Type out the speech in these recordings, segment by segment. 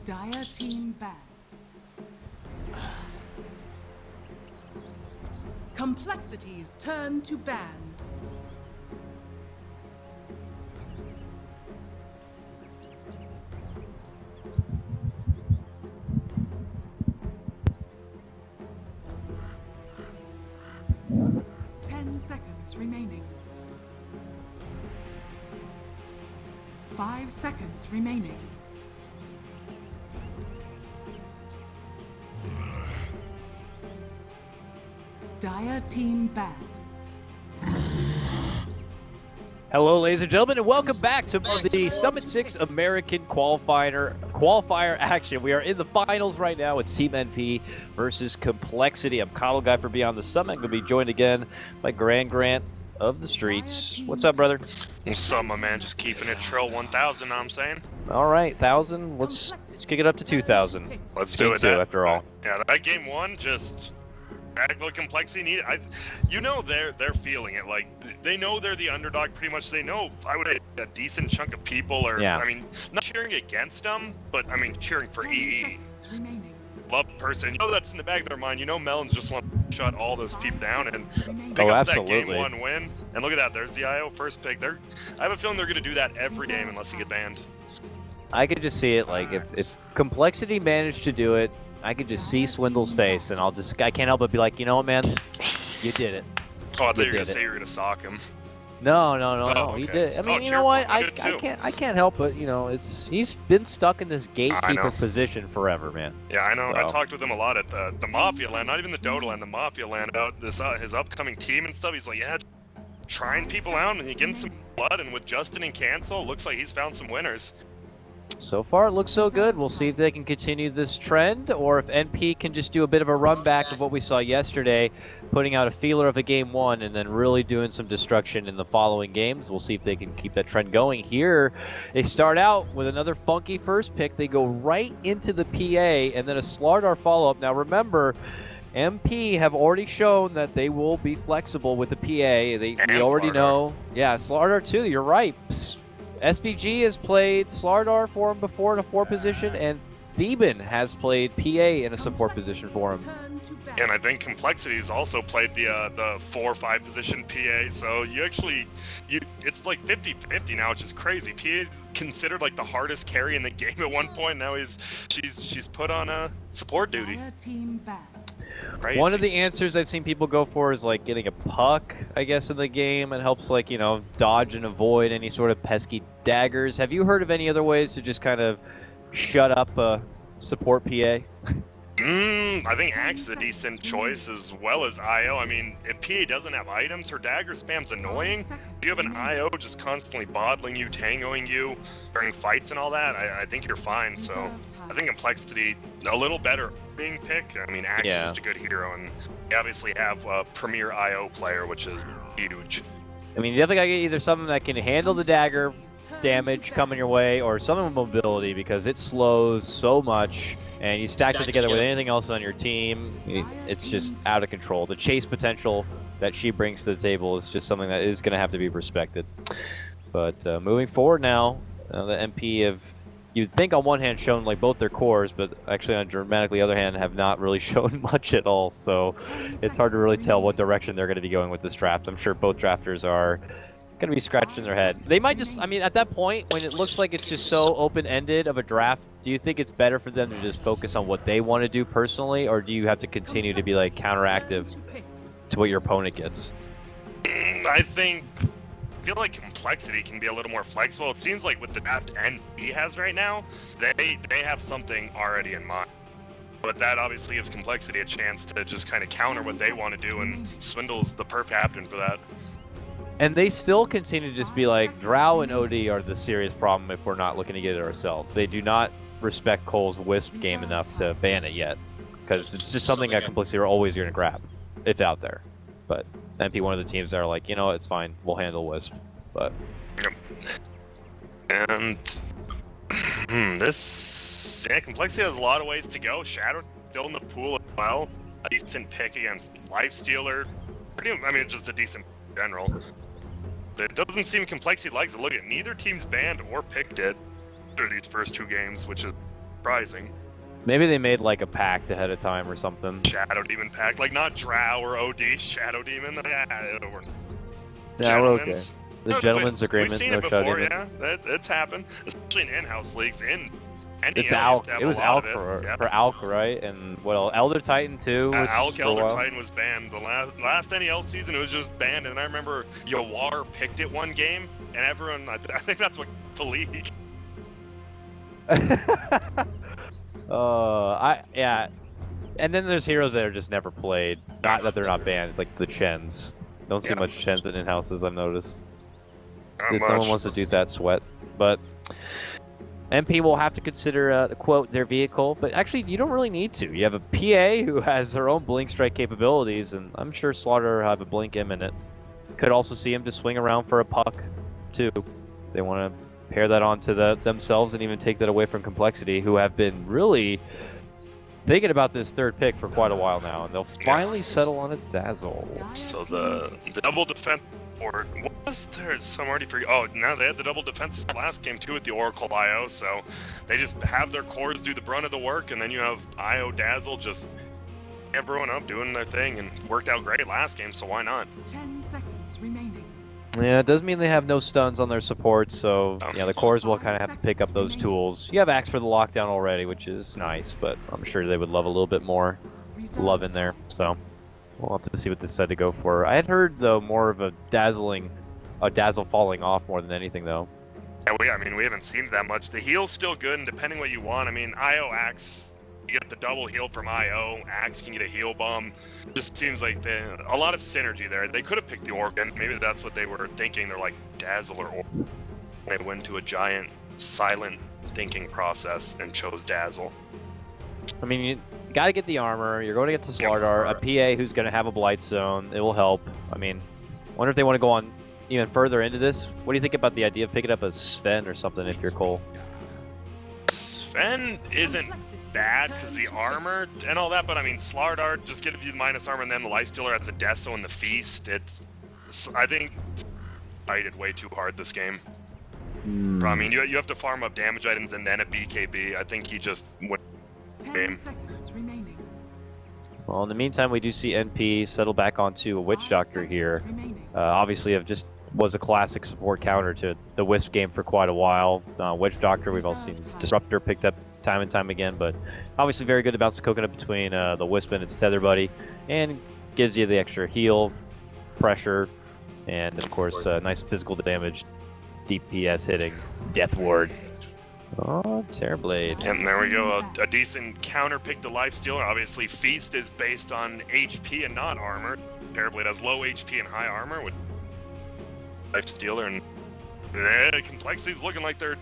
Dire team ban. Complexity's turn to ban. Seconds remaining. 5 seconds remaining. Dire team ban. Hello, ladies and gentlemen, and welcome back to the Summit 6 American Qualifier action. We are in the finals right now. It's Team NP versus Complexity. I'm coL Guy for Beyond the Summit. I'm going to be joined again by Grant of the Streets. What's up, brother? What's up, my man? Just keeping it trill 1,000, know what I'm saying? All right, 1,000. Let's kick it up to 2,000. Let's do it. After all. Yeah, that game one just... What Complexity needed. You know they're feeling it. Like they know they're the underdog. Pretty much, they know. I would say a decent chunk of people are. Yeah. I mean, not cheering against them, but I mean cheering for EE. Love person. You know that's in the back of their mind. You know Melons just want to shut all those people down and pick up that game one win. And look at that. There's the IO first pick. I have a feeling they're going to do that every game unless you get banned. I could just see it. Like if Complexity managed to do it, I could just see Swindle's face, and I can't help but be like, you know what, man, you did it. Oh, I thought you were gonna say you were gonna sock him. No, okay. He did. I mean, you know what? I can't help but, you know, he's been stuck in this gatekeeper position forever, man. Yeah, I know. So. I talked with him a lot at the Mafia land, not even the Dota land, the Mafia land, about this his upcoming team and stuff. He's like, yeah, trying people out and he getting some blood, and with Justin and Cancel, looks like he's found some winners. So far, it looks so good. We'll see if they can continue this trend, or if NP can just do a bit of a run back of what we saw yesterday, putting out a feeler of a game one and then really doing some destruction in the following games. We'll see if they can keep that trend going. Here, they start out with another funky first pick. They go right into the PA and then a Slardar follow-up. Now remember, MP have already shown that they will be flexible with the PA. We already know. Yeah, Slardar too, you're right. SVG has played Slardar for him before in a 4 position, and Theban has played PA in a support position for him. And I think Complexity has also played the 4-5 position PA, so it's like 50-50 now, which is crazy. PA is considered like the hardest carry in the game at one point. Now she's put on a support duty. Crazy. One of the answers I've seen people go for is like getting a puck, I guess, in the game. It helps, like, you know, dodge and avoid any sort of pesky daggers. Have you heard of any other ways to just kind of shut up support PA? I think Axe is a decent choice as well as IO. I mean, if PA doesn't have items, her dagger spam's annoying. If you have an IO just constantly bottling you, tangoing you during fights and all that, I think you're fine. So I think Complexity a little better being picked. I mean, Axe is just a good hero, and you obviously have a premier IO player, which is huge. I mean, you definitely gotta get either someone that can handle the dagger damage coming your way, or someone with mobility, because it slows so much. And you stack it together with anything else on your team, it's just out of control. The chase potential that she brings to the table is just something that is going to have to be respected. But moving forward now, the MP have, you'd think on one hand, shown like both their cores, but actually on a dramatically other hand have not really shown much at all. So it's hard to really tell what direction they're going to be going with this draft. I'm sure both drafters are going to be scratching their head. They might just, I mean, at that point, when it looks like it's just so open-ended of a draft, do you think it's better for them to just focus on what they want to do personally, or do you have to continue to be like counteractive to what your opponent gets? I feel like Complexity can be a little more flexible. It seems like with the draft NP has right now, they have something already in mind. But that obviously gives Complexity a chance to just kind of counter what they want to do, and Swindle's the perfect captain for that. And they still continue to just be like, Drow and OD are the serious problem if we're not looking to get it ourselves. They do not respect coL's Wisp game enough to ban it yet, because it's just something that Complexity are always going to grab. It's out there. But MP, one of the teams that are like, you know, it's fine, we'll handle Wisp. But and Complexity has a lot of ways to go. Shadow still in the pool as well. A decent pick against Lifestealer. I mean, it's just a decent in general. It doesn't seem Complexity likes it. Look at neither team's banned or picked it after these first 2 games, which is surprising. Maybe they made like a pact ahead of time or something. Shadow Demon pack, like not Drow or OD, Shadow Demon. Yeah, we're Yeah, we're okay. gentlemen's. The No, gentleman's agreement. We've seen No it before, shouting. yeah. It's happened, especially in in-house leagues. In NDL, It's used Alk. to have It was a lot Alk of it. for, Yeah. for Alk, right? And what else? Elder Titan too. Was Alk for a Elder while. Titan was banned. The last NEL season, it was just banned. And I remember Yawar picked it one game, and everyone, I think that's what the league. Yeah. And then there's heroes that are just never played. Not that they're not banned. It's like the Chens. Don't see much Chens in in-houses, I've noticed. Because no one wants to do that sweat. But MP will have to consider, quote, their vehicle. But actually, you don't really need to. You have a PA who has her own blink strike capabilities, and I'm sure Slaughter will have a blink imminent. Could also see him to swing around for a puck, too. They want to pair that onto themselves and even take that away from Complexity, who have been really thinking about this third pick for quite a while now, and they'll finally settle on a Dazzle. So the double defense board, was there some already for? Oh, no, they had the double defense last game too with the Oracle IO, so they just have their cores do the brunt of the work, and then you have IO Dazzle just everyone up doing their thing, and worked out great last game, so why not? 10 seconds remaining. Yeah, it does mean they have no stuns on their support, so yeah, the cores will kind of have to pick up those tools. You have Axe for the lockdown already, which is nice, but I'm sure they would love a little bit more love in there, so we'll have to see what they decide to go for. I had heard, though, more of a Dazzle falling off more than anything, though. Yeah, we haven't seen it that much. The heal's still good, and depending what you want, I mean, IO Axe, you get the double heal from IO, Axe can get a heal bomb. Just seems like a lot of synergy there. They could have picked the Organ. Maybe that's what they were thinking. They're like, Dazzle or Organ. They went to a giant, silent thinking process and chose Dazzle. I mean, you gotta get the armor. You're going to get to Slardar, a PA who's going to have a Blight Zone. It will help. I mean, wonder if they want to go on even further into this. What do you think about the idea of picking up a Sven or something if you're coL? Sven isn't bad because the armor and all that, but I mean, Slardar just gives you the minus armor, and then the Lifestealer has a Deso and the Feast. I think fighted way too hard this game. I mean, you have to farm up damage items and then a BKB. I think he just went. 10 seconds remaining. Well, in the meantime, we do see NP settle back onto a Witch Doctor here. Obviously, it just was a classic support counter to the Wisp game for quite a while. Witch Doctor, we've all seen Disruptor picked up time and time again, but obviously very good to bounce the coconut between the Wisp and its tether buddy, and gives you the extra heal, pressure, and of course, nice physical damage, DPS hitting, Death Ward. Oh, Terrorblade. And there we go, a decent counter pick to Lifestealer. Obviously, Feast is based on HP and not armor. Terrorblade has low HP and high armor with Lifestealer, and Complexity's looking like they're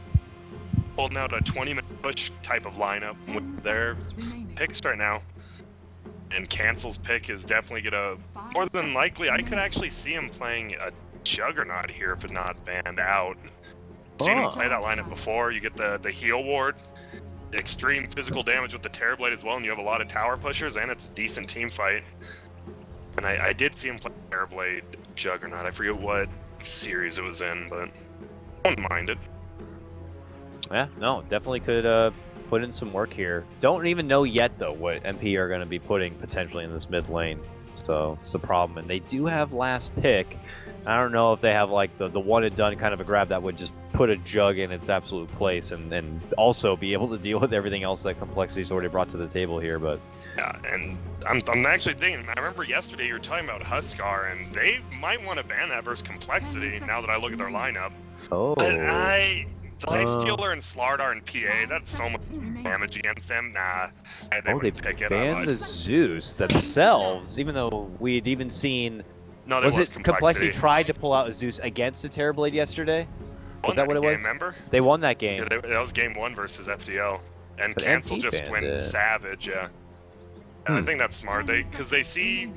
holding out a 20-minute push type of lineup with their picks right now. And Cancel's pick is definitely gonna, more than likely, I could actually see him playing a Juggernaut here if it's not banned out. Seen him play that lineup before. You get the heal ward, extreme physical damage with the Terrorblade as well, and you have a lot of tower pushers, and it's a decent team fight. And I did see him play Terrorblade Juggernaut. I forget what series it was in, but I don't mind it. Yeah, no, definitely could put in some work here. Don't even know yet, though, what MP are going to be putting potentially in this mid lane. So it's the problem. And they do have last pick. I don't know if they have like the one and done kind of a grab that would just put a Jug in its absolute place and also be able to deal with everything else that Complexity's already brought to the table here. But yeah, and I'm actually thinking, I remember yesterday you were talking about Huskar, and they might want to ban that versus Complexity now that I look at their lineup. Oh. But the Lifestealer and Slardar and PA, that's so much damage against them. Nah, they wouldn't pick it. Banned the Zeus themselves, even though we'd even seen. No, was it Complexity tried to pull out a Zeus against a Terrorblade yesterday? Was that what it was? Remember? They won that game. Yeah, that was game 1 versus FDL, and But Cancel NP just went banned it. savage. Yeah, and I think that's smart. Because they see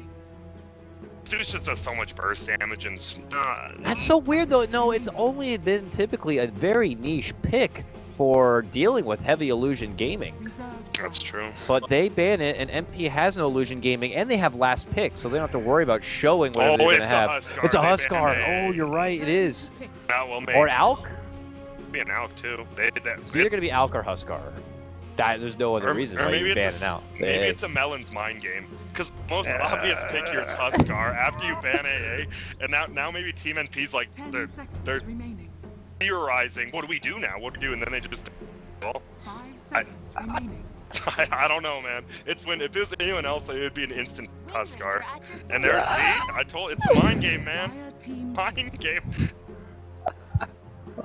Zeus just does so much burst damage, and That's so weird, though. No, it's only been typically a very niche pick for dealing with heavy illusion gaming. that's true. But they ban it, and MP has no illusion gaming, and they have last pick, so they don't have to worry about showing whatever they're going to have. Huskar. It's a They Huskar. banned Oh, you're right. It is. Well, Or Alk? be an Alk too. They did that. It's either going to be Alk or Huskar. There's no other reason why maybe you're it's banning out. maybe it's a Melon's mind game. Because the most obvious pick here is Huskar after you ban AA, and now maybe Team NP's like 10 they're seconds remaining. theorizing, what do we do now? What do we do? And then they just well, 5 seconds remaining. I don't know, man. It's when if it was anyone else, it would be an instant Huskar. And there, see, I told it's a mind game, man. Dire team Mind game.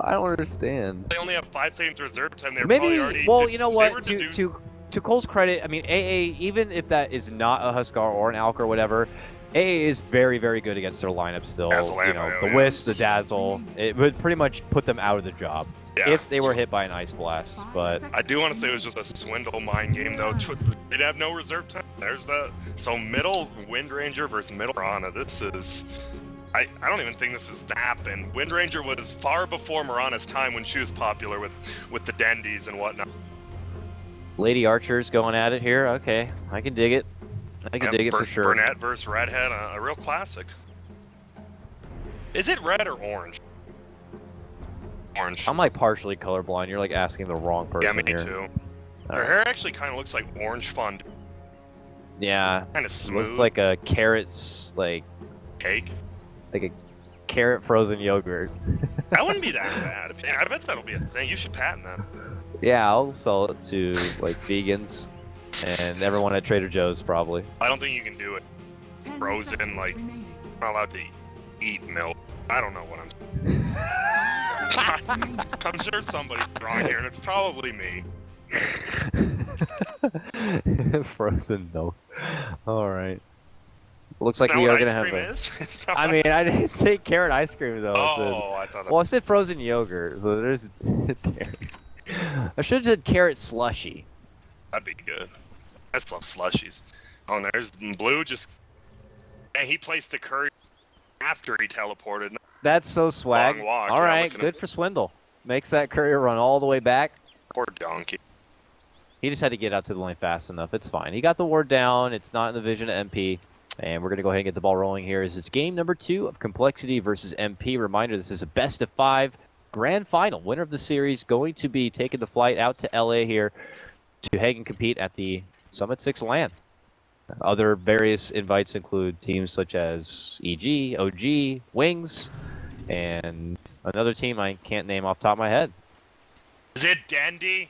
I don't understand. They only have 5 seconds reserve time. They're Maybe. probably already. Well, you know they what? were To coL's credit, I mean, AA, even if that is not a Huskar or an Alk or whatever, AA is very, very good against their lineup still. Dazzle You know, ammo, the yeah. Wisp, the Dazzle, it would pretty much put them out of the job Yeah. if they were hit by an Ice Blast. But I do want to say it was just a swindle mind game, though. They'd have no reserve time. There's that. So middle Wind Ranger versus middle Mirana. This is. I don't even think this has happened. Wind Ranger was far before Mirana's time when she was popular with the Dendies and whatnot. Lady Archer's going at it here. Okay, I can dig it. I can dig it for sure. Burnett versus Redhead, a real classic. Is it red or orange? Orange. I'm like partially colorblind. You're like asking the wrong person Yeah, me here. too. All Her right. hair actually kind of looks like orange fun. Yeah, Kind of smooth. looks like a carrot's like cake. a carrot frozen yogurt. That wouldn't be that bad. I bet that'll be a thing. You should patent that. Yeah, I'll sell it to like vegans and everyone at Trader Joe's probably. I don't think you can do it. 10 Frozen, seconds like- remaining. I'm not allowed to eat milk. I don't know what I'm. 5 seconds remaining. I'm sure somebody's wrong here, and it's probably me. Frozen milk. All right. Looks like Is that we what are gonna ice have cream a. is? Is that I what mean, I didn't say carrot ice cream though. I said- Oh, I thought that. Well, I said frozen yogurt, so there's dairy. I should have said carrot slushy. That'd be good. I just love slushies. Oh, and there's Blue just. And he placed the curry after he teleported. That's so swag. Long walk, All yeah, right, looking good at- for Swindle. Makes that courier run all the way back. Poor donkey. He just had to get out to the lane fast enough. It's fine. He got the ward down. It's not in the vision of MP. And we're going to go ahead and get the ball rolling here. It's game number 2 of Complexity versus MP. Reminder, this is a best of 5 grand final. Winner of the series going to be taking the flight out to LA here to head and compete at the Summit 6 LAN. Other various invites include teams such as EG, OG, Wings, and another team I can't name off the top of my head. Is it Dandy?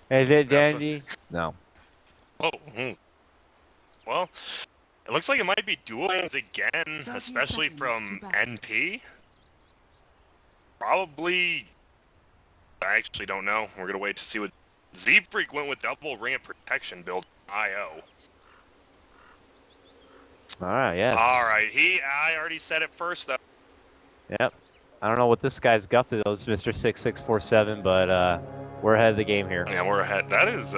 Is it That's what- Dandy? No. Oh. Well, it looks like it might be dual lanes again, 30 especially seconds from to bat. NP. Probably. I actually don't know. We're gonna wait to see what. Z-Freak went with double ring of protection build IO. All right, yes. All right, I already said it first though. Yep. I don't know what this guy's guff is, Mr. 6647, but we're ahead of the game here. Yeah, we're ahead. That is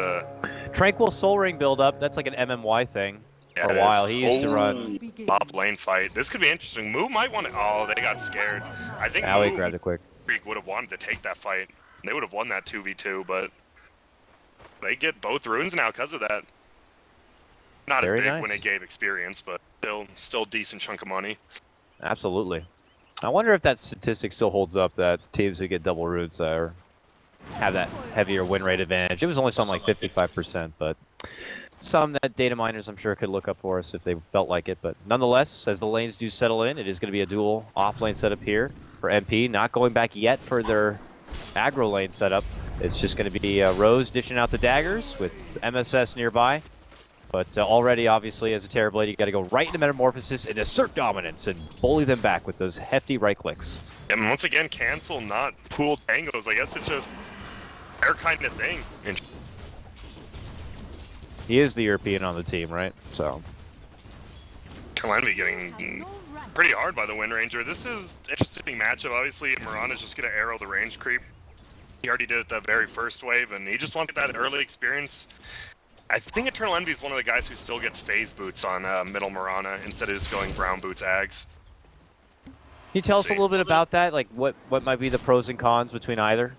Tranquil Soul Ring build-up, that's like an MMY thing yeah, for it a while. is. He used to Oh, run. top lane fight. This could be interesting. Moo might want to. Oh, they got scared. I think Now he Moo grabbed it quick. Freak would have wanted to take that fight. They would have won that 2v2, but they get both runes now because of that. Not Very as big nice. when it gave experience, but still decent chunk of money. Absolutely. I wonder if that statistic still holds up, that teams who get double roots have that heavier win rate advantage. It was only something like 55%, but some that data miners I'm sure could look up for us if they felt like it. But nonetheless, as the lanes do settle in, it is going to be a dual off-lane setup here for MP. Not going back yet for their aggro lane setup. It's just going to be Rose dishing out the daggers with MSS nearby. But already, obviously, as a Terror Blade, you got to go right into Metamorphosis and assert dominance and bully them back with those hefty right clicks. And once again, cancel, not pool tangos. I guess it's just their kind of thing. He is the European on the team, right? So Calamity getting pretty hard by the Wind Ranger. This is an interesting matchup. Obviously, Mirana's just going to arrow the range creep. He already did it the very first wave, and he just wanted that early experience. I think Eternal Envy is one of the guys who still gets phase boots on middle Mirana instead of just going brown boots Ags. can you tell us a little bit about that? Like what might be the pros and cons between either?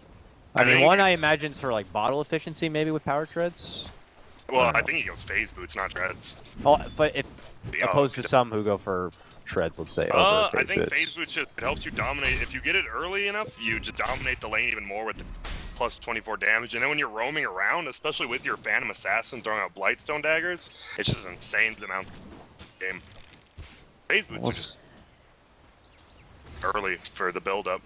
I mean, think- one I imagine is for like bottle efficiency, maybe with power treads. Well, I think he goes phase boots, not treads. Oh, but if Oh, opposed to some who go for treads, let's say. over I phase think boots. phase boots just it helps you dominate. If you get it early enough, you just dominate the lane even more with plus 24 damage, and then when you're roaming around, especially with your Phantom Assassin throwing out Blightstone daggers, it's just an insane amount of game. Phase boots are just early for the build-up.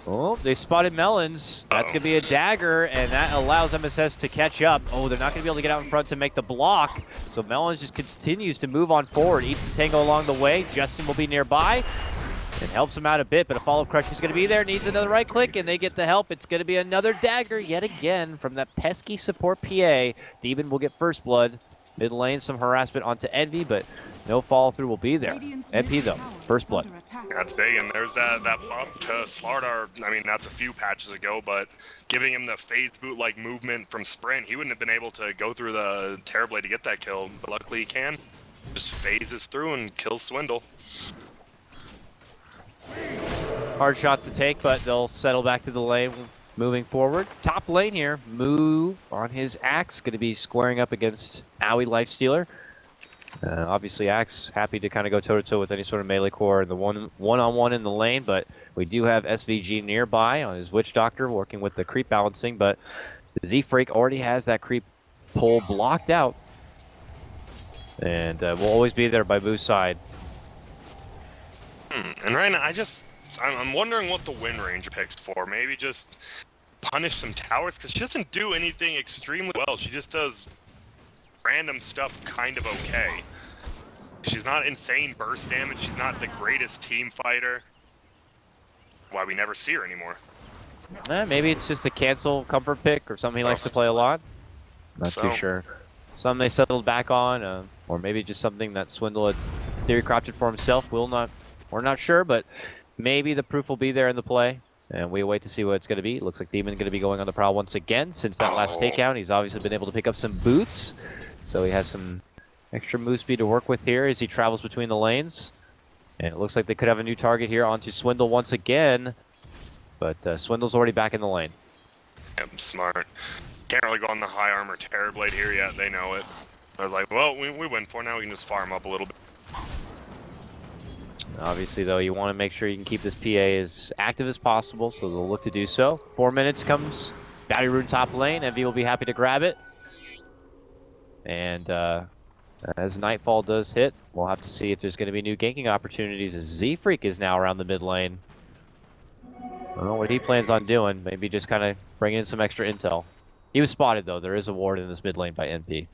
Oh, they spotted Melons. That's going to be a dagger, and that allows MSS to catch up. Oh, they're not going to be able to get out in front to make the block. So Melons just continues to move on forward, eats the tango along the way. Justin will be nearby. It helps him out a bit, but a follow-up crush is going to be there. Needs another right click, and they get the help. It's going to be another dagger yet again from that pesky support PA. Demon will get first blood. Mid lane, some harassment onto Envy, but no follow-through will be there. MP, though, first blood. That's big, and there's that buff to Slardar. I mean, that's a few patches ago, but giving him the phase boot-like movement from Sprint, he wouldn't have been able to go through the Terrorblade to get that kill, but luckily he can. Just phases through and kills Swindle. Hard shot to take, but they'll settle back to the lane moving forward. Top lane here, Moo on his Axe, going to be squaring up against Owie Lifestealer. Obviously, Axe happy to kind of go toe-to-toe with any sort of melee core in the one-on-one in the lane, but we do have SVG nearby on his Witch Doctor working with the creep balancing, but Z-Freak already has that creep pull blocked out. And will always be there by Moo's side. And right now, I'm wondering what the Wind Ranger picks for. Maybe just punish some towers, because she doesn't do anything extremely well. She just does random stuff kind of okay. She's not insane burst damage. She's not the greatest team fighter. Why we never see her anymore. Maybe it's just a cancel comfort pick or something he likes to play a lot. Not too sure. Something they settled back on, or maybe just something that Swindle had theory crafted for himself. We're not sure, but maybe the proof will be there in the play. And we wait to see what it's going to be. It looks like Demon's going to be going on the prowl once again. Since that last takeout, he's obviously been able to pick up some boots. So he has some extra move speed to work with here as he travels between the lanes. And it looks like they could have a new target here onto Swindle once again. But Swindle's already back in the lane. Yep, smart. Can't really go on the high armor Terrorblade here yet. They know it. I was like, well, we win for now. We can just farm up a little bit. Obviously, though, you want to make sure you can keep this PA as active as possible, so they'll look to do so. 4 minutes comes. Battery Rune top lane. Envy will be happy to grab it. And as Nightfall does hit, we'll have to see if there's going to be new ganking opportunities as Z-Freak is now around the mid lane. I don't know what he plans on doing. Maybe just kind of bringing in some extra intel. He was spotted, though. There is a ward in this mid lane by NP.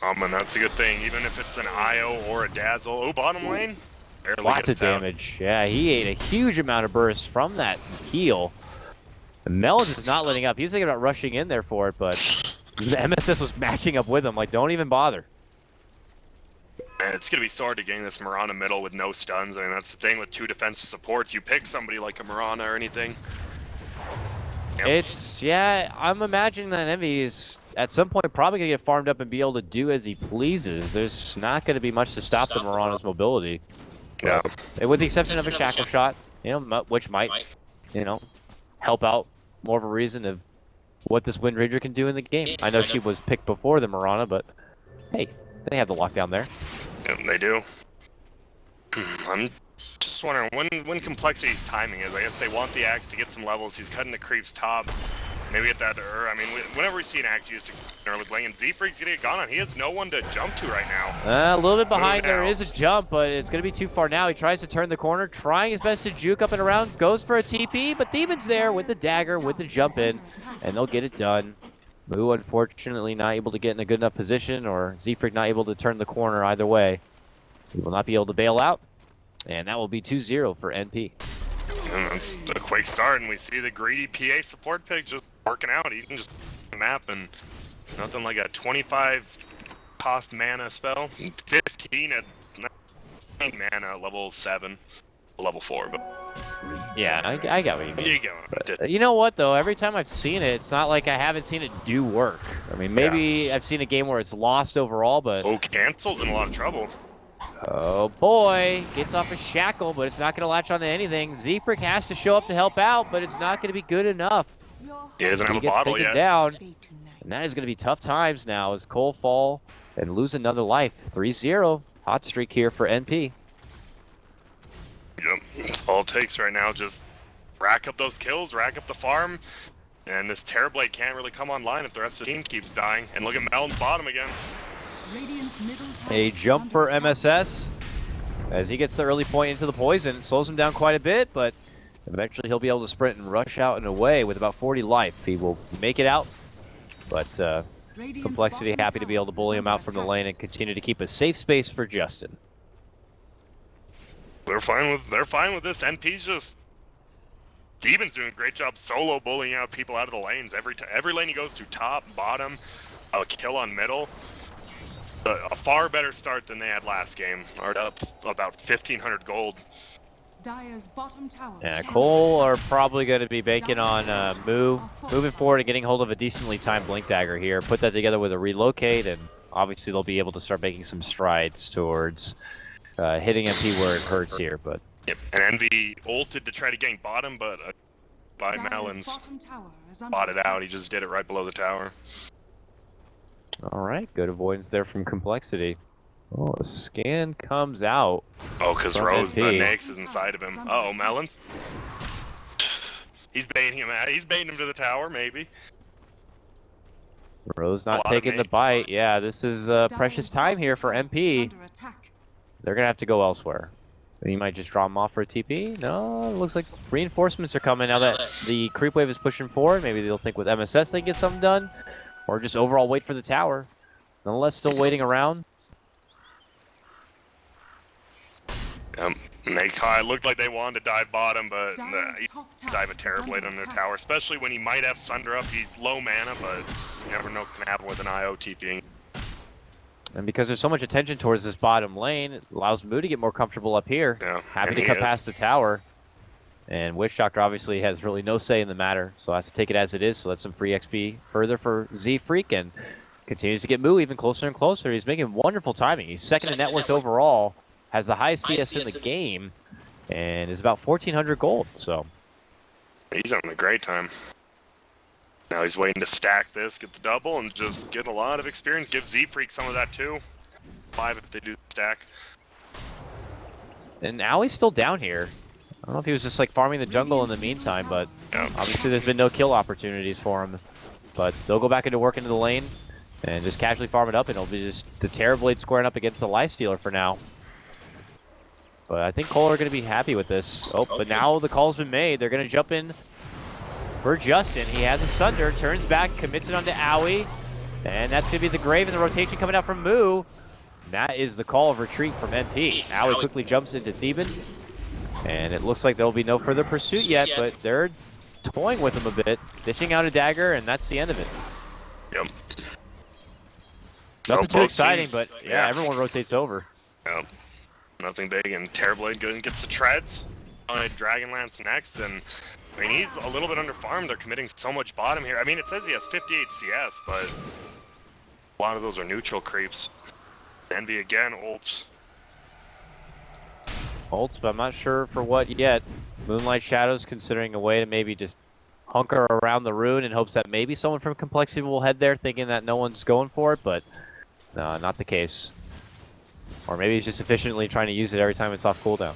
And that's a good thing. Even if it's an IO or a Dazzle. Oh, bottom lane? Barely Lots of damage. Yeah, he ate a huge amount of burst from that heal. Melons is not letting up. He was thinking about rushing in there for it, but the MSS was matching up with him. Like, don't even bother. Man, it's going to be so hard to gain this Mirana middle with no stuns. I mean, that's the thing with two defensive supports. You pick somebody like a Mirana or anything. Yep. Yeah, I'm imagining that Envy is at some point probably going to get farmed up and be able to do as he pleases. There's not going to be much to stop the Mirana's mobility. Yeah. With the exception of a shackle shot, which might, help out more of a reason of what this Wind Ranger can do in the game. I know she was picked before the Mirana, but hey, they have the lockdown there. Yeah, they do. I'm just wondering when Complexity's timing is. I guess they want the Axe to get some levels. He's cutting the creeps top. Maybe get that I mean, whenever we see an Axe used to early playing, and Z-Freak's gonna get gone on. He has no one to jump to right now. A little bit behind. There is a jump, but it's gonna be too far now. He tries to turn the corner, trying his best to juke up and around. Goes for a TP, but Demon's there with the dagger, with the jump in, and they'll get it done. Moo, unfortunately, not able to get in a good enough position, or Z-Freak not able to turn the corner either way. He will not be able to bail out, and that will be 2-0 for NP. And that's a quick start, and we see the greedy PA support pick just working out. He can just map, and nothing like a 25 cost mana spell. 15 at 9 mana, level 7, level 4. But yeah, I got what you mean. you go. But, you know what, though? Every time I've seen it, it's not like I haven't seen it do work. I mean, maybe I've seen a game where it's lost overall, but... Oh, Cancel's in a lot of trouble. Oh boy, gets off a shackle, but it's not going to latch onto anything. Z-Freak has to show up to help out, but it's not going to be good enough. He doesn't have a bottle yet. Down, and that is going to be tough times now as coL fall and lose another life. 3-0, hot streak here for NP. Yep, that's all it takes right now. Just rack up those kills, rack up the farm. And this Terrorblade can't really come online if the rest of the team keeps dying. And look at Melon's bottom again. Radiant's middle tower A is jump under for attack. MSS as he gets the early point into the poison. It slows him down quite a bit, but eventually he'll be able to sprint and rush out and away with about 40 life. He will make it out, but Radiant's Complexity bottom happy to be able to tower bully is him under out from the attack. lane and continue to keep a safe space for Justin. They're fine with this. NP's just Demon's doing a great job solo bullying out people out of the lanes. Every lane he goes to, top, bottom, a kill on middle. A far better start than they had last game. Are up about 1,500 gold. Dire's bottom tower Yeah, is under coL are attack. probably going to be banking on moving forward and getting hold of a decently timed Blink Dagger here. Put that together with a relocate, and obviously they'll be able to start making some strides towards hitting MP where it hurts here. But Yep. And Envy ulted to try to gank bottom, but by Dire's Melons bottom tower is under bought it out. attack. He just did it right below the tower. all right, good avoidance there from Complexity. Oh, a scan comes out. Oh, because From Rose, the NP. Nyx is inside of him. Uh-oh, Melons. He's baiting him out. He's baiting him to the tower, maybe. Rose A not lot of taking the mate. bite. Yeah, this is precious Dire's time bottom here for tower is MP. under attack. They're going to have to go elsewhere. He might just draw him off for a TP. No, it looks like reinforcements are coming now that the creep wave is pushing forward. Maybe they'll think with MSS they can get something done. Or just overall wait for the tower. Nonetheless, still waiting around. And they looked like they wanted to dive bottom, but Dire's he top tower dive a is Terrorblade under on their attack. tower, especially when he might have Sunder up. He's low mana, but you never know what can happen with an IO TPing. And because there's so much attention towards this bottom lane, it allows Moo to get more comfortable up here. Yeah, Happy and to he cut is. past the tower. And Witch Doctor obviously has really no say in the matter, so has to take it as it is. So that's some free XP further for Z Freak, and continues to get Moo even closer and closer. He's making wonderful timing. He's second in network overall, has the highest CS in the game, and is about 1,400 gold. So He's having a great time. Now he's waiting to stack this, get the double, and just get a lot of experience. Give Z-Freak some of that too. 5 if they do stack. and Owie's still down here. I don't know if he was just like farming the jungle in the meantime, but Yeah. obviously there's been no kill opportunities for him. But they'll go back into work into the lane and just casually farm it up, and it'll be just the Terrorblade squaring up against the Lifestealer for now. But I think coL are going to be happy with this. Oh, but now the call's been made. They're going to jump in for Justin. He has a Sunder, turns back, commits it onto Owie. And that's going to be the Grave and the rotation coming out from Moo. And that is the call of retreat from NP. Owie quickly jumps into Theban. And it looks like there will be no further pursuit yet, but they're toying with him a bit. Ditching out a dagger, and that's the end of it. Yep. Nothing too both exciting, teams- but yeah, everyone rotates over. Yep. Nothing big, and Terrorblade goes and gets the treads on a Dragonlance next, and I mean, he's a little bit underfarmed. They're committing so much bottom here. I mean, it says he has 58 CS, but a lot of those are neutral creeps. Envy again, ults. Ults, but I'm not sure for what yet. Moonlight Shadows considering a way to maybe just hunker around the rune in hopes that maybe someone from Complexity will head there thinking that no one's going for it, but no, not the case. Or maybe he's just efficiently trying to use it every time it's off cooldown.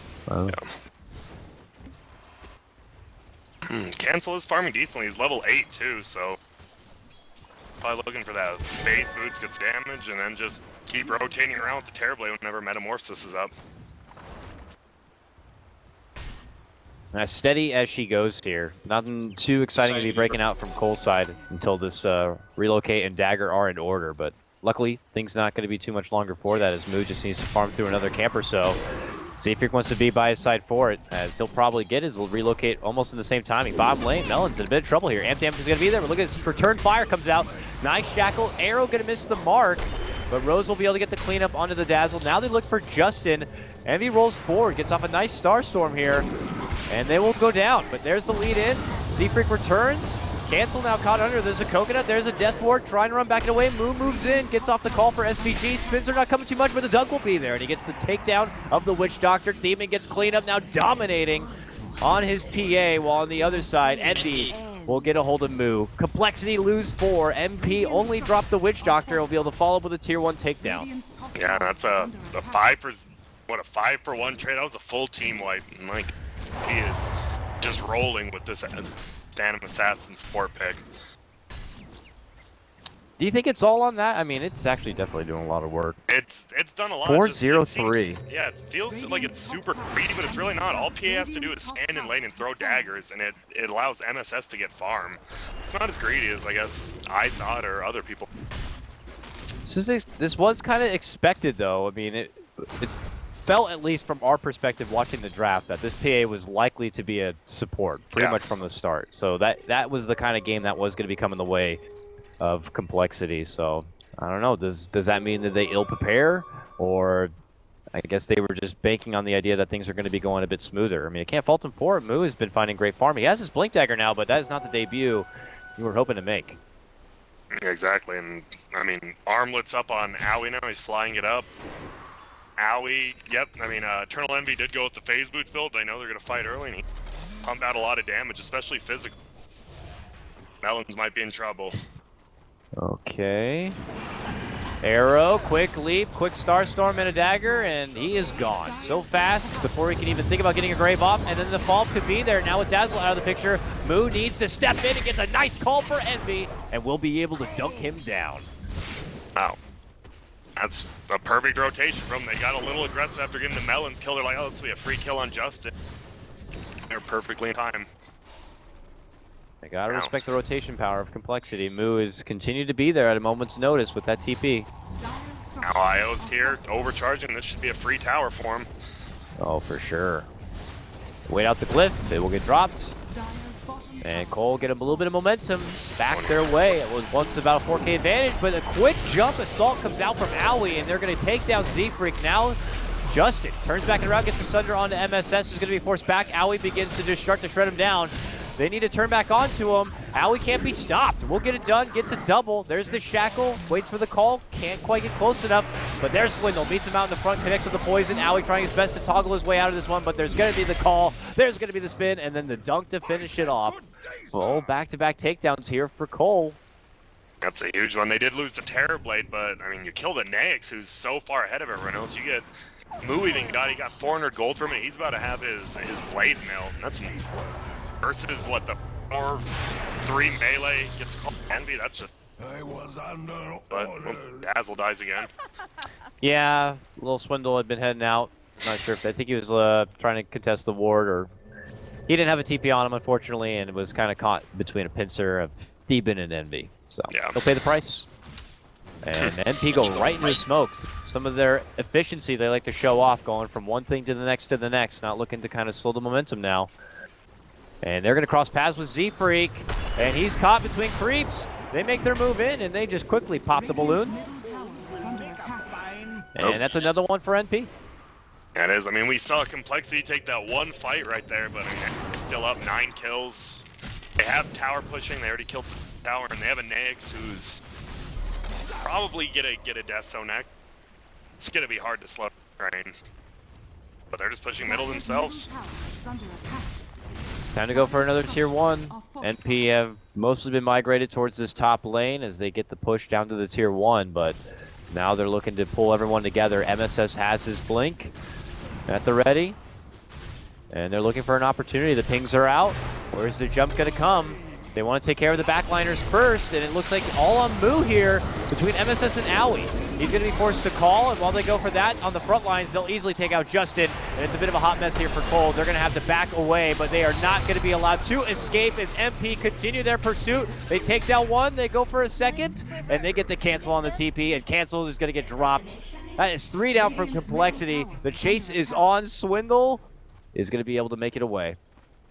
Cancel is farming decently. He's level 8 too, so probably looking for that phase boots, gets damage, and then just keep rotating around with the Terrorblade whenever Metamorphosis is up. As steady as she goes here. Nothing too exciting to be breaking out from coL's side until this relocate and dagger are in order, but luckily things not going to be too much longer for that as Moo just needs to farm through another camp or so. Z-Freak wants to be by his side for it, as he'll probably get his relocate almost in the same timing. Bottom lane, Melon's in a bit of trouble here. Amp is going to be there, but look at this return fire comes out. Nice shackle, arrow going to miss the mark, but Rose will be able to get the cleanup onto the Dazzle. Now they look for Justin. Envy rolls forward, gets off a nice Star Storm here, and they will go down. But there's the lead in. Z-Freak returns. Cancel now caught under. There's a Coconut. There's a Death Ward. Trying to run back and away. Moo moves in. Gets off the call for SVG. Spins are not coming too much, but the dunk will be there. And he gets the takedown of the Witch Doctor. Demon gets cleaned up now, dominating on his PA. While on the other side, Envy will get a hold of Moo. Complexity lose 4. MP only dropped the Witch Doctor. He'll be able to follow up with a tier 1 takedown. Radiant's top Yeah, tower that's is a under 5 attack. for what, a 5 for 1 trade. That was a full team wipe. And like, he is just rolling with this Phantom Assassin support pick. Do you think it's all on that? I mean, it's actually definitely doing a lot of work. It's done a lot. 4-0-3. Yeah, it feels like it's super greedy, but it's really not. All PA has to do is stand in lane and throw daggers, and it allows MSS to get farm. It's not as greedy as I guess I thought or other people. This was kind of expected, though. I mean, it felt, at least from our perspective watching the draft, that this PA was likely to be a support pretty much from the start. So that was the kind of game that was going to be coming the way of complexity. So I don't know, does that mean that they ill prepare, or I guess they were just banking on the idea that things are going to be going a bit smoother? I mean, I can't fault him for it. Moo has been finding great farm. He has his blink dagger now, but that is not the debut you were hoping to make. Yeah, exactly. And I mean, armlets up on Owie now. He's flying it up. Owie, yep. I mean, Eternal Envy did go with the phase boots build. I know they're going to fight early, and he pumped out a lot of damage, especially physical. Melons might be in trouble. Okay. Arrow, quick leap, quick Starstorm and a dagger, and he is gone so fast before he can even think about getting a grave off, and then the fall could be there. Now with Dazzle out of the picture, Moo needs to step in and gets a nice call for Envy, and will be able to dunk him down. Wow. That's a perfect rotation from them. They got a little aggressive after getting the Melons kill. They're like, oh, this will be a free kill on Justin. They're perfectly in time. I gotta respect the rotation power of complexity. Moo has continued to be there at a moment's notice with that TP. Now IO's here, overcharging. This should be a free tower for him. Oh, for sure. Wait out the cliff, it will get dropped. And coL get a little bit of momentum back their way. It was once about a 4K advantage, but a quick jump assault comes out from Owie, and they're going to take down Z-Freak. Now Justin turns back and around, gets the Sunder onto MSS, who's going to be forced back. Owie begins to just start to shred him down. They need to turn back onto him. Owie can't be stopped. We'll get it done, gets a double. There's the shackle, waits for the call, can't quite get close enough. But there's Swindle, meets him out in the front, connects with the poison. Owie trying his best to toggle his way out of this one, but there's going to be the call, there's going to be the spin, and then the dunk to finish it off. Full back-to-back takedowns here for coL. That's a huge one. They did lose the Terrorblade, but I mean, you kill the Naix, who's so far ahead of everyone else. You get Moo even he got 400 gold from it. He's about to have his blade mill. That's versus what the 4-3 melee gets called Envy. That's just. I was under But Dazzle dies again. Yeah, little Swindle had been heading out. Not sure if I think he was trying to contest the ward, or he didn't have a TP on him, unfortunately, and was kind of caught between a pincer of Theban and Envy. So he'll pay the price. And NP go right into the smoke. Some of their efficiency they like to show off, going from one thing to the next, not looking to kind of slow the momentum now. And they're going to cross paths with Z-Freak, and he's caught between creeps. They make their move in, and they just quickly pop the balloon. And that's another one for NP. That is. I mean, we saw Complexity take that one fight right there, but I mean, it's still up 9 kills. They have tower pushing. They already killed the tower, and they have a Naix who's probably get a death zone next. It's going to be hard to slow train. But they're just pushing middle themselves. Time to go for another tier 1. NP have mostly been migrated towards this top lane as they get the push down to the tier 1, but now they're looking to pull everyone together. MSS has his blink at the ready, and they're looking for an opportunity. The pings are out. Where's the jump going to come? They want to take care of the backliners first, and it looks like all on Moo here between MSS and Owie. He's going to be forced to call, and while they go for that on the front lines, they'll easily take out Justin, and it's a bit of a hot mess here for coL. They're going to have to back away, but they are not going to be allowed to escape as MP continue their pursuit. They take down one, they go for a second, and they get the cancel on the TP, and cancel is going to get dropped. That is 3 down from Complexity. The chase is on. Swindle is going to be able to make it away.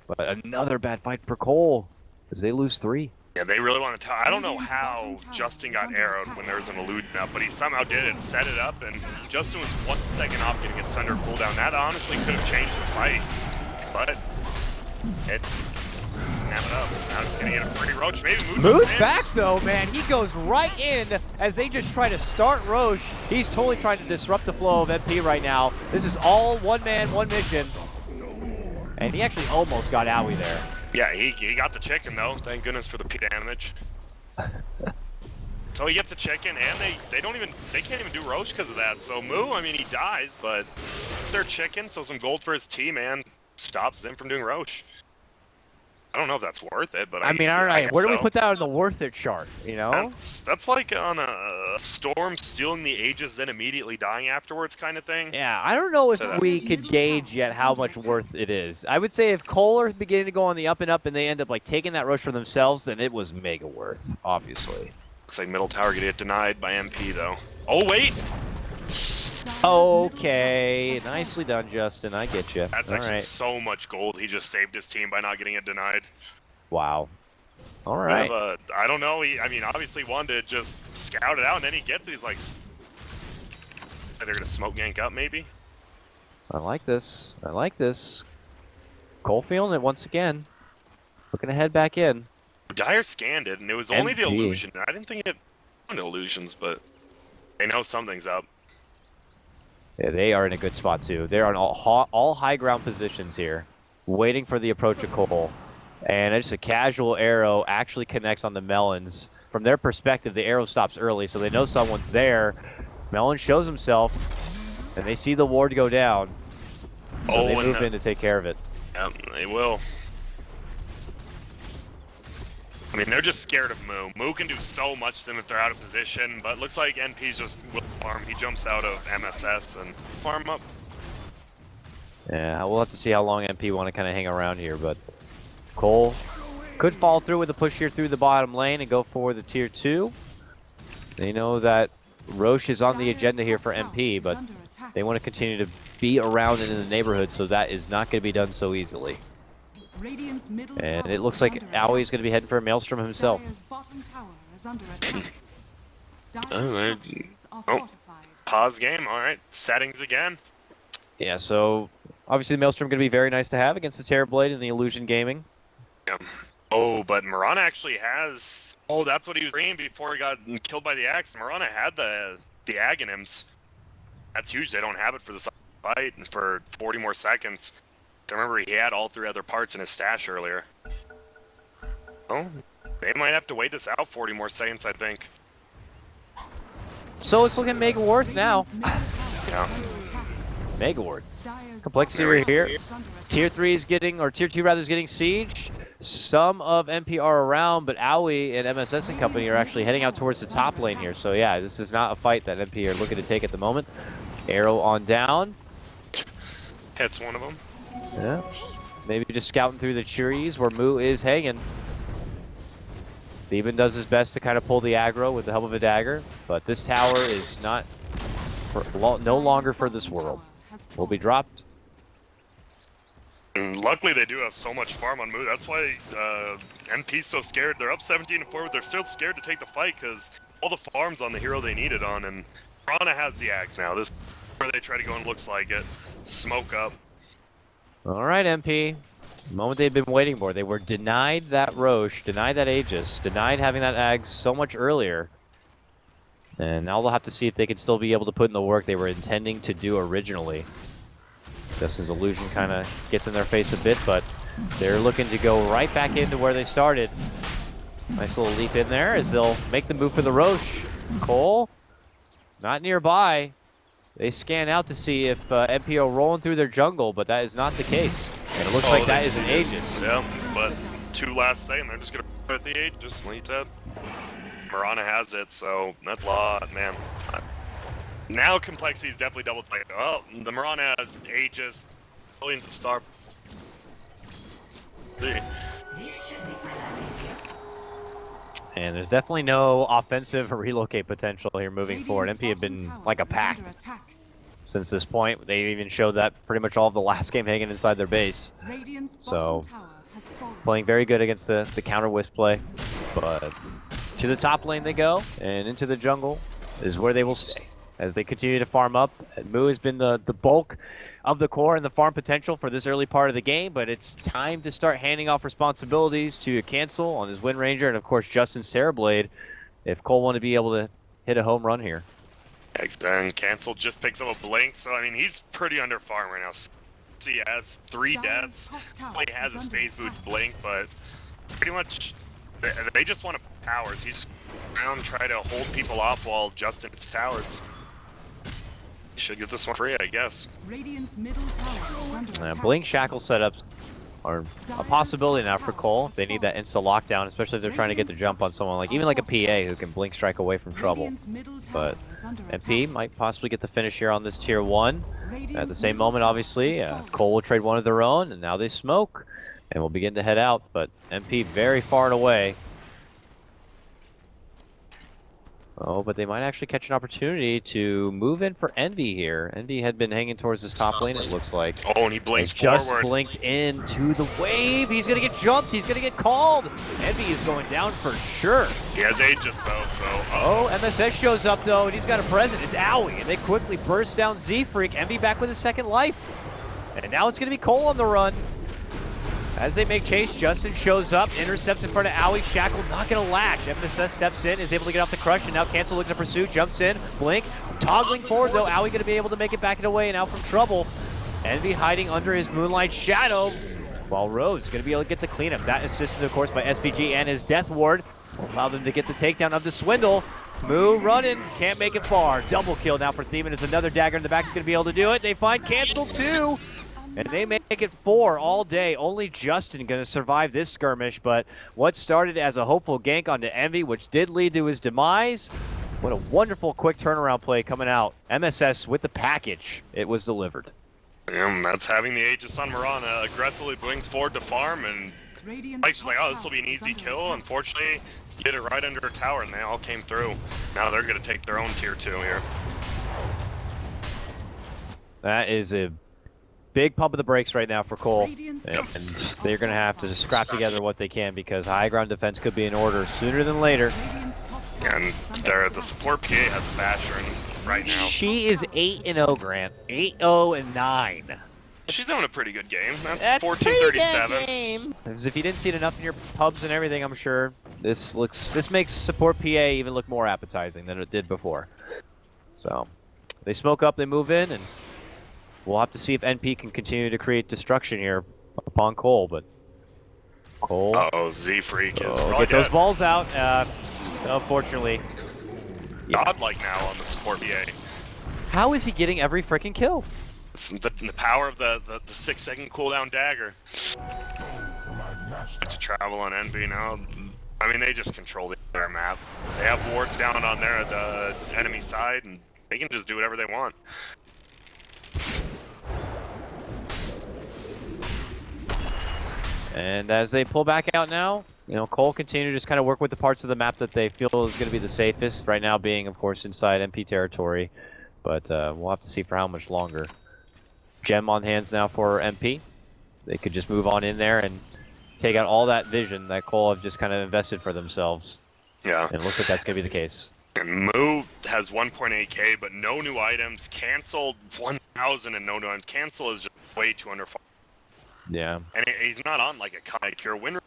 But another bad fight for coL as they lose 3. Yeah, they really want to tell. I don't know how Justin got arrowed when there was an illusion up, but he somehow did it, set it up, and Justin was 1 second off getting a Sunder cooldown. That honestly could have changed the fight, but it snap it up. Now it's going to get a pretty Roche. Maybe Moves back though, man. He goes right in as they just try to start Roche. He's totally trying to disrupt the flow of MP right now. This is all one man, one mission. And he actually almost got Owie there. Yeah, he got the chicken though. Thank goodness for the P damage. So he gets a chicken, and they can't even do Roche because of that. So Moo, I mean, he dies, but it's their chicken, so some gold for his team, and stops them from doing Roche. I don't know if that's worth it, but I mean, all I right, guess where do we so. put that on the worth it chart, you know? That's like on a storm stealing the Aegis, then immediately dying afterwards kind of thing. Yeah, I don't know if So we that's- could gauge yet how much worth it is. I would say if coL are beginning to go on the up and up and they end up like taking that rush for themselves, then it was mega worth, obviously. Looks like middle tower gonna get denied by MP though. Oh wait! Okay, nicely done, Justin. I get you. That's All actually right. so much gold. He just saved his team by not getting it denied. Wow. All Bit right. of a- I don't know. I mean, obviously wanted to just scout it out, and then he gets these like. They're gonna smoke gank up, maybe. I like this. I like this. coL feeling it once again. Looking to head back in. Dire scanned it, and it was only the MP. illusion. I didn't think it on illusions, but they know something's up. Yeah, they are in a good spot too. They're on all high ground positions here, waiting for the approach of coL. And just a casual arrow actually connects on the melons. From their perspective, the arrow stops early, so they know someone's there. Melon shows himself, and they see the ward go down. So they move in to take care of it. Yeah, they will. I mean, they're just scared of Moo. Moo can do so much to them if they're out of position, but looks like NP's just will farm. He jumps out of MSS and farm up. Yeah, we'll have to see how long MP want to kind of hang around here, but coL could fall through with a push here through the bottom lane and go for the tier 2. They know that Roche is on the agenda here for MP, but they want to continue to be around and in the neighborhood, so that is not going to be done so easily. And it looks like Aoi is going to be heading for a Maelstrom himself. Pause game, alright. Settings again. Yeah, so obviously the Maelstrom going to be very nice to have against the Terrorblade and the Illusion Gaming. Yeah. Oh, but Mirana actually has... Oh, that's what he was bringing before he got killed by the axe. Mirana had the Aghanims. That's huge. They don't have it for the fight and for 40 more seconds. I remember he had all 3 other parts in his stash earlier. Oh, they might have to wait this out 40 more seconds, I think. So it's looking mega worth now. Yeah. Mega ward. Complexity right here. Tier 3 is getting, or Tier 2 rather, is getting sieged. Some of MP are around, but Aoi and MSS and company are actually heading out towards the top lane here. So yeah, this is not a fight that MP are looking to take at the moment. Arrow on down. Hits one of them. Yeah. Maybe just scouting through the trees where Moo is hanging. Thieben does his best to kind of pull the aggro with the help of a dagger, but this tower is not no longer for this world. Will be dropped. And luckily they do have so much farm on Moo. That's why NP's so scared. They're up 17-4, but they're still scared to take the fight because all the farms on the hero they needed on, and Mirana has the axe now. This is where they try to go and looks like it. Smoke up. All right, MP. The moment they've been waiting for. They were denied that Roche, denied that Aegis, denied having that Ags so much earlier. And now they'll have to see if they can still be able to put in the work they were intending to do originally. Justin's illusion kind of gets in their face a bit, but they're looking to go right back into where they started. Nice little leap in there as they'll make the move for the Roche. coL, not nearby. They scan out to see if MP are rolling through their jungle, but that is not the case. And it looks like that is an Aegis. Yeah, but 2 last say, and they're just going to put the Aegis, like you said. Mirana has it, so that's a lot, man. Now complexity is definitely double tight. Oh, the Mirana has Aegis, billions of star. And there's definitely no offensive or relocate potential here moving forward. MP have been like a pack since this point. They even showed that pretty much all of the last game hanging inside their base. So, playing very good against the counter wisp play. But to the top lane they go, and into the jungle is where they will stay as they continue to farm up. Moo has been the bulk of the core and the farm potential for this early part of the game, but it's time to start handing off responsibilities to Cancel on his Wind Ranger and of course Justin's Terrorblade if coL want to be able to hit a home run here. And Cancel just picks up a blink, so I mean he's pretty under farm right now. So he has 3 deaths, he has his phase boots blink, but pretty much they just want to towers. He's just around try to hold people off while Justin hits towers. Should get this one free, I guess. Blink Shackle setups are a possibility now for coL. They need that insta lockdown, especially if they're trying to get the jump on someone like even like a PA who can blink strike away from trouble. But MP might possibly get the finish here on this tier 1. At the same moment, obviously, coL will trade one of their own, and now they smoke, and will begin to head out. But MP very far and away. Oh, but they might actually catch an opportunity to move in for Envy here. Envy had been hanging towards this top lane, it looks like. Oh, and he blinked just forward. Blinked into the wave. He's going to get jumped. He's going to get called. Envy is going down for sure. He has Aegis, though, so... Oh, MSS shows up, though, and he's got a present. It's Owie, and they quickly burst down Z-Freak. Envy back with a second life. And now it's going to be coL on the run. As they make chase, Justin shows up, intercepts in front of Owie. Shackle not going to latch. MSS steps in, is able to get off the crush, and now Cancel looking to pursue, jumps in, blink, toggling forward though. Owie going to be able to make it back and away and out from trouble. Envy hiding under his Moonlight Shadow, while Rose going to be able to get the cleanup. That assisted, of course, by SVG and his Death Ward. Will allow them to get the takedown of the Swindle. Moo running, can't make it far. Double kill now for Thiemann as another dagger in the back is going to be able to do it. They find Cancel too. And they make it 4 all day. Only Justin going to survive this skirmish, but what started as a hopeful gank onto Envy, which did lead to his demise. What a wonderful quick turnaround play coming out. MSS with the package. It was delivered. And that's having the Aegis on Mirana. Aggressively blinks forward to farm, and Mike's like, oh, this will be an easy kill. Unfortunately, he hit it right under a tower, and they all came through. Now they're going to take their own tier 2 here. That is a big pump of the brakes right now for coL, and they're going to have to scrap together what they can because high ground defense could be in order sooner than later. And the support PA has a Basher right now. She is 8-0, Grant. 8-0-9. She's having a pretty good game. That's 14-37. Because if you didn't see it enough in your pubs and everything, I'm sure this makes support PA even look more appetizing than it did before. So they smoke up, they move in, and we'll have to see if NP can continue to create destruction here upon coL, but coL... Uh-oh, Z-Freak is probably get those dead. balls out. Unfortunately. Godlike now on the support PA. How is he getting every freaking kill? It's the power of the 6-second cooldown dagger. To travel on Envy now. I mean, they just control the entire map. They have wards down on the enemy side, and they can just do whatever they want. And as they pull back out now, you know, coL continue to just kind of work with the parts of the map that they feel is going to be the safest. Right now being, of course, inside MP territory. But we'll have to see for how much longer. Gem on hands now for MP. They could just move on in there and take out all that vision that coL have just kind of invested for themselves. Yeah. And it looks like that's going to be the case. And Moo has 1.8k, but no new items. Canceled 1,000 and no new items. Cancel is just way too under. Yeah. And he's not on like a Kai Cure win.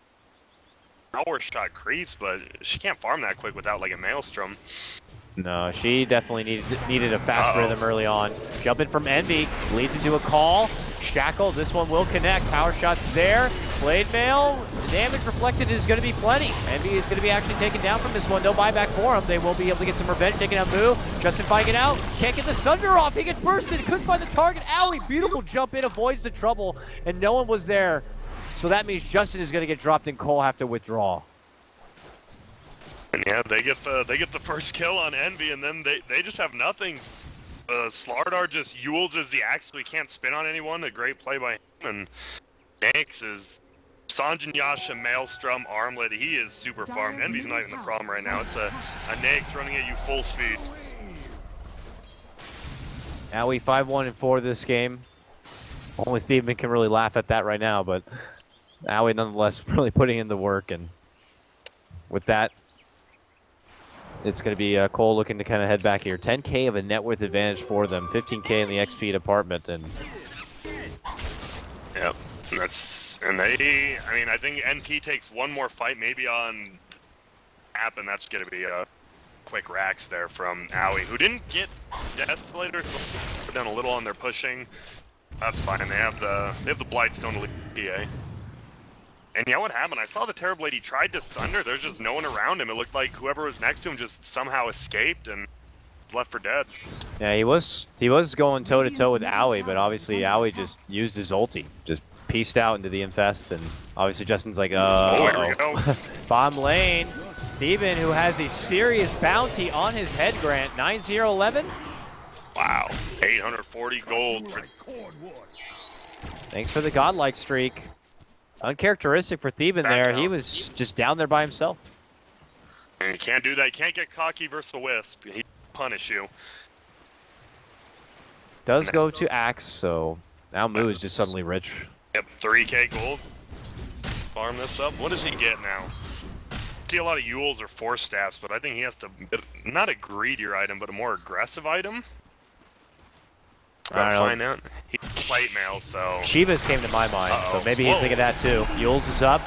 Power shot creeps, but she can't farm that quick without like a Maelstrom. No, she definitely needed a fast rhythm early on. Jumping from Envy, leads into a call. Shackle, this one will connect. Power shots there. Blade Mail, the damage reflected is going to be plenty. Envy is going to be actually taken down from this one. No buyback for him. They will be able to get some revenge, taking out Moo. Justin fighting it out. Can't get the Sunder off. He gets bursted. Couldn't find the target. Owie, beautiful jump in, avoids the trouble, and no one was there. So that means Justin is going to get dropped and coL have to withdraw. And yeah, they get the first kill on Envy, and then they just have nothing. Slardar just Yules as the axe, so he can't spin on anyone. A great play by him. And Nyx is Sanjin Yasha, Maelstrom, Armlet. He is super farmed. Envy's not even the problem right now. It's a Nyx running at you full speed. Owie 5-1-4 this game. Only Thiemann can really laugh at that right now, but Owie nonetheless really putting in the work, and with that, it's going to be coL looking to kind of head back here. 10k of a net worth advantage for them, 15k in the XP department, and yep, and they. I mean, I think NP takes one more fight, maybe on app, and that's going to be a quick racks there from Owie, who didn't get Desolator, so they're down a little on their pushing. That's fine. They have the Blightstone to lead PA. And yeah, what happened? I saw the Terrorblade. He tried to Sunder. There's just no one around him. It looked like whoever was next to him just somehow escaped and was left for dead. Yeah, he was going toe to toe with Owie, but obviously Owie just used his ulti, just pieced out into the infest, and obviously Justin's like, Oh, here we go. Bomb lane. Steven, who has a serious bounty on his head, Grant. 9-0-11. Wow, 840 gold. Thanks for the godlike streak. Uncharacteristic for Theban there. He was just down there by himself. And you can't do that. You can't get cocky versus a Wisp. He'll punish you. Does go to Axe, so now Moo is just suddenly rich. Yep, 3k gold. Farm this up. What does he get now? See a lot of Yules or Force Staffs, but I think he has to, not a greedier item, but a more aggressive item. Gotta find out. He's plate mail, so. Shivas came to my mind, so maybe he's thinking that too. Yules is up,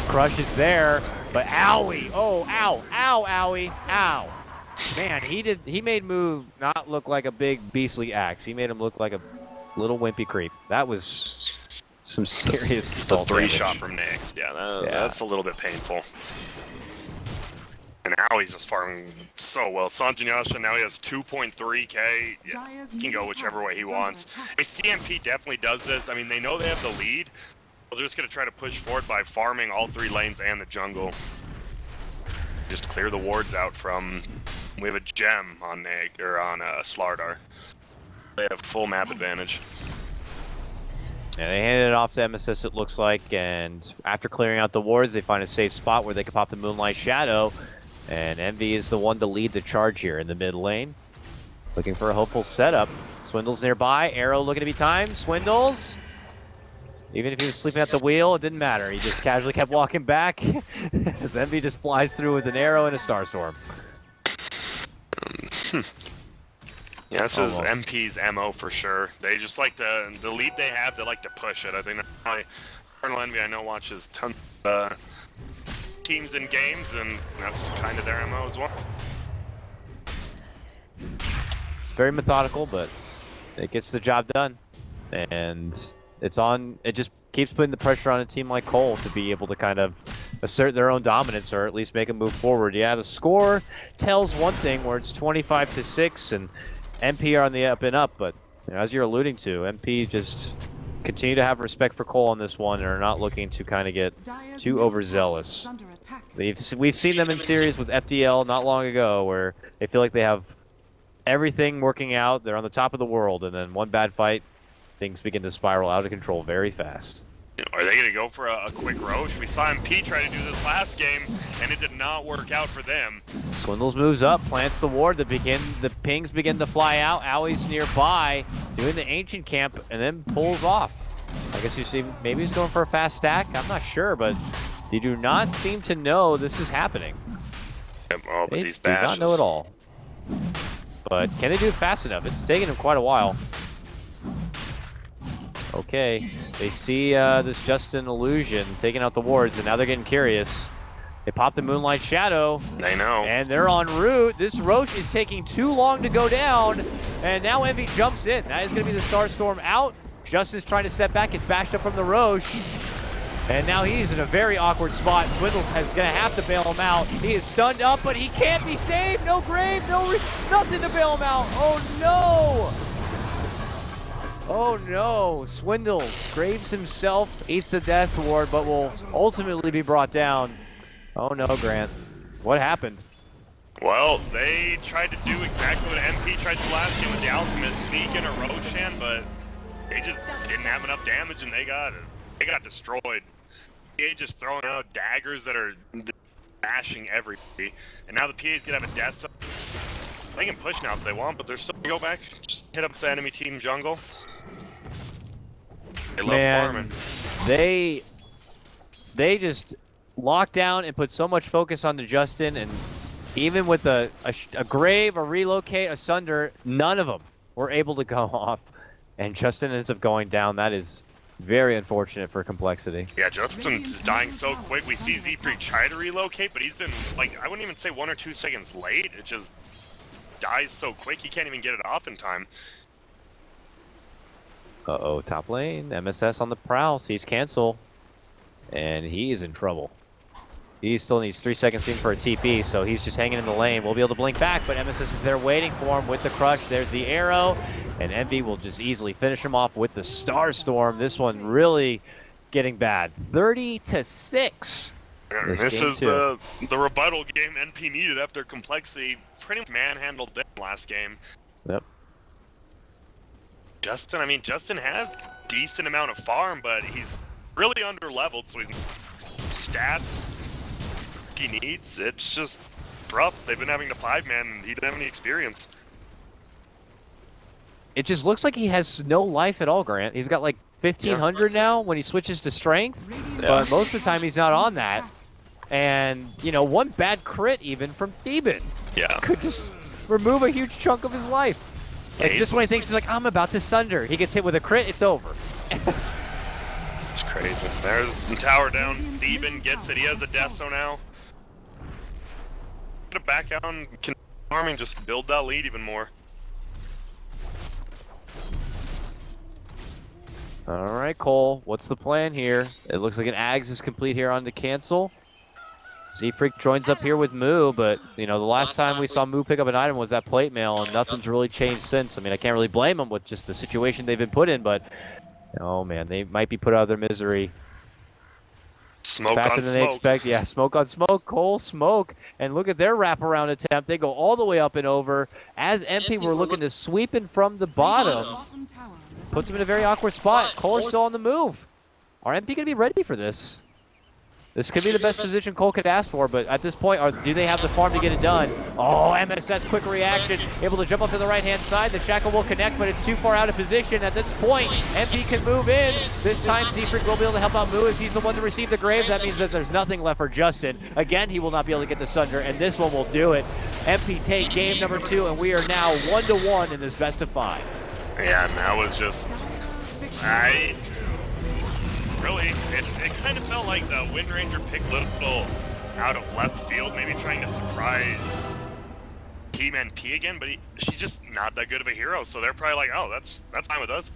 Crush is there, but owie! Oh, ow, ow, owie, ow! Man, he made Moo not look like a big beastly axe. He made him look like a little wimpy creep. That was some serious assault The 3 damage. shot from Nyx. Yeah, that's a little bit painful. And now he's just farming so well. Sanjanyasha now he has 2.3k. Yeah, he can go whichever way he wants. I mean, CMP definitely does this. I mean, they know they have the lead. So they're just going to try to push forward by farming all 3 lanes and the jungle. Just clear the wards out from... We have a gem on Neg, or on Slardar. They have full map advantage. Yeah, they handed it off to MSS, it looks like, and after clearing out the wards, they find a safe spot where they can pop the Moonlight Shadow, and Envy is the one to lead the charge here in the mid lane. Looking for a hopeful setup. Swindle's nearby, Arrow looking to be timed, Swindles! Even if he was sleeping at the wheel, it didn't matter. He just casually kept walking back, as Envy just flies through with an arrow and a Starstorm. Yeah, this is MP's MO for sure. They just like the lead they have, they like to push it. I think that's why Eternal Envy, I know, watches tons of teams in games, and that's kind of their MO as well. It's very methodical, but it gets the job done. And it just keeps putting the pressure on a team like coL to be able to kind of assert their own dominance, or at least make them move forward. Yeah, the score tells one thing where it's 25-6, and MP are on the up and up, but you know, as you're alluding to, MP just continue to have respect for coL on this one and are not looking to kind of get too overzealous. We've seen them in series with FDL not long ago where they feel like they have everything working out, they're on the top of the world, and then one bad fight, things begin to spiral out of control very fast. Are they going to go for a quick Roche? We saw MP try to do this last game, and it did not work out for them. Swindles moves up, plants the ward, the pings begin to fly out, Owie's nearby, doing the ancient camp, and then pulls off. I guess you see, maybe he's going for a fast stack, I'm not sure, but they do not seem to know this is happening. Oh, but They these do bashes. not know at all. But can they do it fast enough? It's taking them quite a while. Okay, they see this Justin illusion taking out the wards, and now they're getting curious. They pop the Moonlight Shadow. They know. And they're en route. This Roche is taking too long to go down, and now Envy jumps in. That is going to be the Starstorm out. Justin's trying to step back, gets bashed up from the Roche. And now he's in a very awkward spot. Swindles is going to have to bail him out. He is stunned up, but he can't be saved. No grave, nothing to bail him out. Oh no! Oh no, Swindles graves himself, eats the death ward, but will ultimately be brought down. Oh no, Grant. What happened? Well, they tried to do exactly what MP tried to last game with the Alchemist, Seeking or Roshan, but they just didn't have enough damage and they got destroyed. PA just throwing out daggers that are bashing everybody. And now the PA's gonna have a death zone. They can push now if they want, but they're still gonna go back, just hit up the enemy team jungle. They love farming. They just locked down and put so much focus on the Justin, and even with a grave, a relocate, a sunder, none of them were able to go off. And Justin ends up going down. That is very unfortunate for Complexity. Yeah, Justin's dying so quick. We see Z3 try to relocate, but he's been, like, I wouldn't even say 1 or 2 seconds late. It just dies so quick, he can't even get it off in time. Uh-oh, top lane, MSS on the prowl, sees cancel, and he is in trouble. He still needs 3 seconds in for a TP, so he's just hanging in the lane. We'll be able to blink back, but MSS is there waiting for him with the crush. There's the arrow, and Envy will just easily finish him off with the Starstorm. This one really getting bad. 30-6. This is the rebuttal game NP needed after Complexity pretty much manhandled them last game. Yep. Justin, I mean, Justin has decent amount of farm, but he's really under-leveled, so he's stats he needs. It's just rough. They've been having to 5-man, and he didn't have any experience. It just looks like he has no life at all, Grant. He's got like 1,500 now when he switches to strength, but most of the time he's not on that. And, you know, one bad crit even from Theben could just remove a huge chunk of his life. It's just when he thinks he's like, I'm about to sunder. He gets hit with a crit, it's over. It's crazy. There's the tower down. Theben gets it. He has a Deso now. Gonna back out and continue farming, just build that lead even more. Alright, coL, what's the plan here? It looks like an Ags is complete here on the cancel. Z-Freak joins up here with Moo, but, you know, the last time we saw Moo pick up an item was that plate mail, and nothing's really changed since. I mean, I can't really blame them with just the situation they've been put in, but, oh man, they might be put out of their misery. Smoke faster on than smoke. they expect. Yeah, smoke on smoke, coL smoke. And look at their wraparound attempt. They go all the way up and over. As MP were looking to sweep in from the bottom, puts him in a very awkward spot. coL is still on the move. Are MP going to be ready for this? This could be the best position coL could ask for, but at this point, do they have the farm to get it done? Oh, MSS quick reaction, able to jump up to the right-hand side. The Shackle will connect, but it's too far out of position. At this point, MP can move in. This time, Z-Freak will be able to help out Moo as he's the one to receive the grave. That means that there's nothing left for Justin. Again, he will not be able to get the Sunder, and this one will do it. MP take game number 2, and we are now 1-1 in this best of 5. Yeah, and that was just... Really, it kind of felt like the Wind Ranger picked a little out of left field, maybe trying to surprise Team NP again, but she's just not that good of a hero, so they're probably like, oh, that's fine with us.